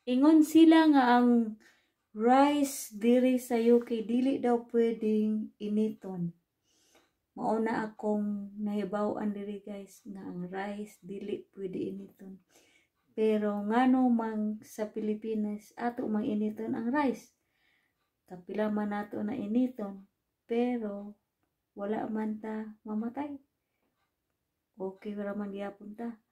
Ingon sila nga ang rice diri sa UK dili daw pwedeng initon. Mauna akong nahibaw-an diri guys nga ang rice dili pwede initon. Pero ngano mang sa Pilipinas ato mang initon ang rice. Kapila man nato na initon, pero wala man ta mamatay. Okay ra man gyapon ta.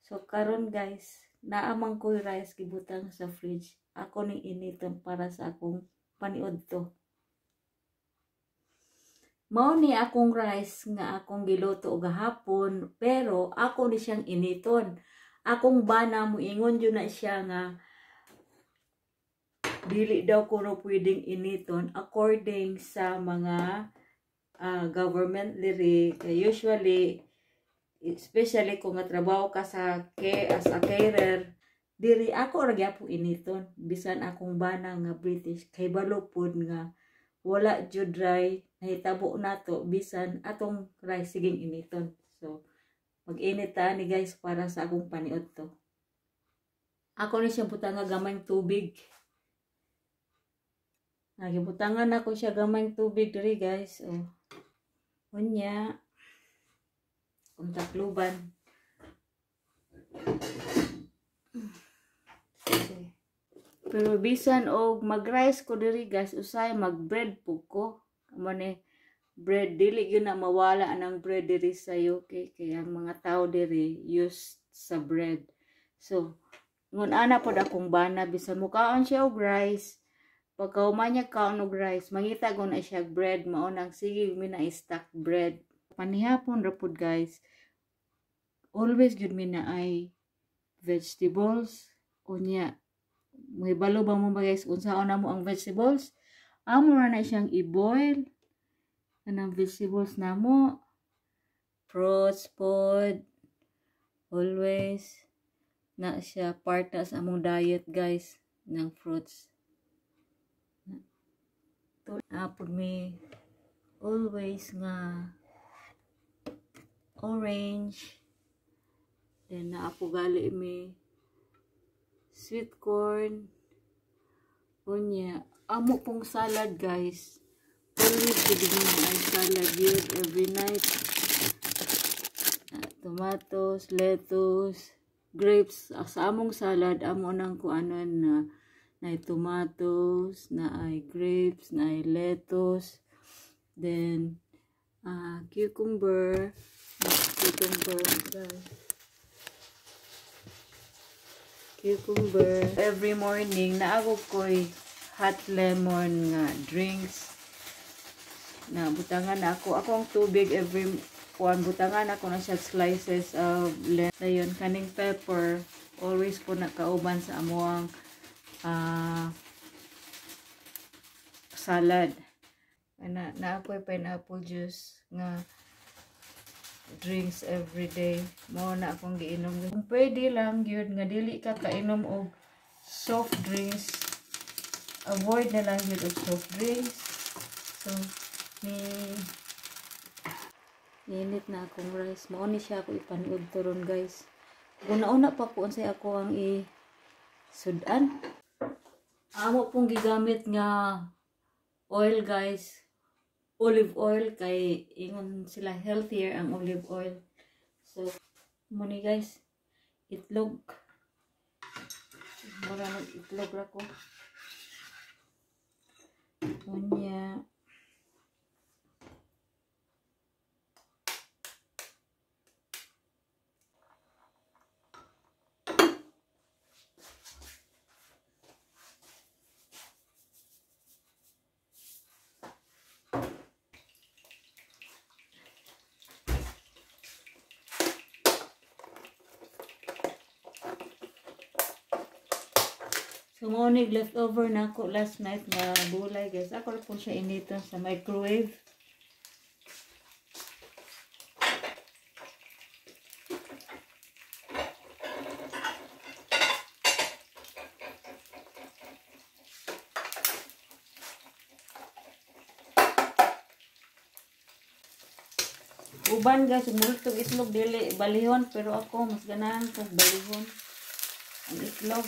So karon guys, naamang ko rice gibutang sa fridge. Ako ni initon para sa akong paniod to. Mao ni akong rice nga akong giluto gahapon, pero ako ni siyang initon. Akong bana mo ingon yun na siya nga dili daw kuno pwedeng initon according sa mga government diri. Usually, especially kung trabaho ka sa as a carer, diri ako ra gyapon initon bisan akong bana nga British kay balo pod nga wala jud dry nahitabo nato bisan atong rice siging initon. So mag-init ta ni guys para sa akong paniod to. Ako ni siya butanga gamayng tubig. Nagibutangan ako siya gamayng tubig diri guys. Oh. Unya kung takluban. Pero bisan og mag-rice ko diri guys, usay mag-bread po ko. Mane bread dili gyud na mawala anang bread diri sa UK kaya ang mga tao diri used sa bread. So ngun ana pod akong bana bisan mukaon siya og rice. Pagka umanya kaon og rice, mangita ko na siya bread, mao nang sige mi na i-stack bread. Panihapon ra pod guys. Always gyud mi na ay vegetables unya. May balo ba mo ba guys kung saan na mo ang vegetables? Amo ra na siyang i-boil. Anang vegetables na mo. Fruits pod. Always. Na siya part na sa among diet guys. Ng fruits. Apod me. Always nga. Orange. Then naapogali me. Sweet corn. Unya. Amo pong salad guys. Always giving mo ay salad yun every night. Tomatoes, lettuce, grapes. Sa among salad, amo nang kuanon na ay tomatoes, na ay grapes, na ay lettuce. Then, cucumber. Cucumber, guys. Cucumber. Every morning, naagog ko'y hot lemon nga drinks. Na butangan na ako. Akong tubig every one. Butangan ako na siya slices of lemon. Dayon, kaning pepper. Always po nakauban sa amuang salad. Na ako'y pineapple juice nga drinks every day. Mo na akong giinom. Kung pwede lang yun nga dili ka kainom og soft drinks, avoid na lang yun og soft drinks. So ninit na akong rice. Mao ni siya ako ipanood turon guys. Una-una pa ko unsay ako ang sudan. Amo pong gigamit nga oil guys. Olive oil kay ingon sila healthier ang olive oil. So mo ni guys, itlog. Mura ng itlog ra ko. Unya. So, ngunig leftover na ako last night na gulay guys. Ako rin po siya initon sa microwave. Uban guys, umultog itlog dili balihon. Pero ako mas ganahan kong balihon ang itlog.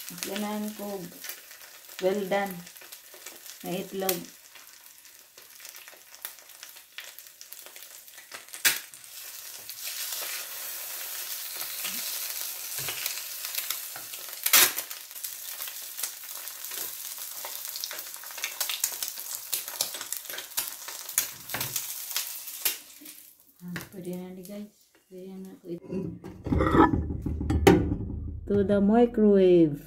Ganahan ko well done na itlog. Pwede na di guys. Pwede na ako ito. To the microwave.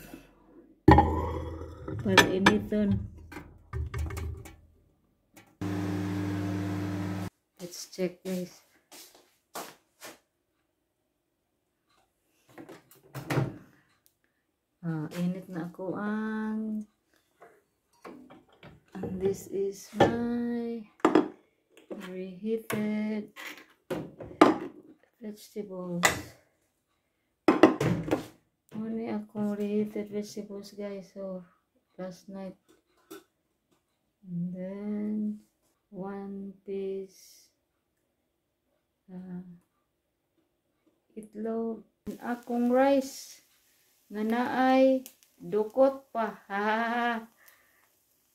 Para initon. Let's check guys. Init na ako and this is my reheated vegetables. Muna akong reheated vegetables guys. So last night. And then 1 piece itlog. Akong rice nga naay dukot pa.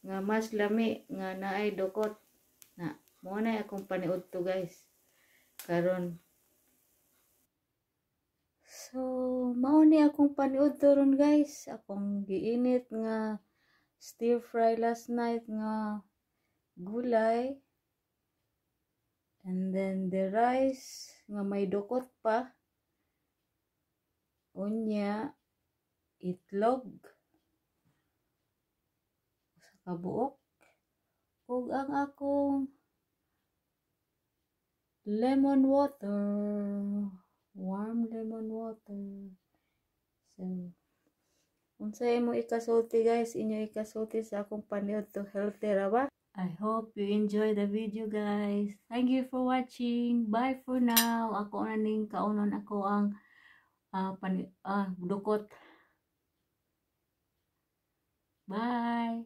Nga mas lami nga naay dukot. Na mo na akong paniud to guys. Karon. So mao ni akong paniud to ron guys. Akong giinit nga stir fry last night nga gulay. And then the rice nga may dukot pa. Unya itlog sa kabuok ug ang akong lemon water, warm lemon water. So unsay mo ikasulti guys, inyo ikasulti sa akong paniud to healthy ra ba? I hope you enjoy the video guys. Thank you for watching. Bye for now. Ako na ning kaunon ako ang dukot. Bye.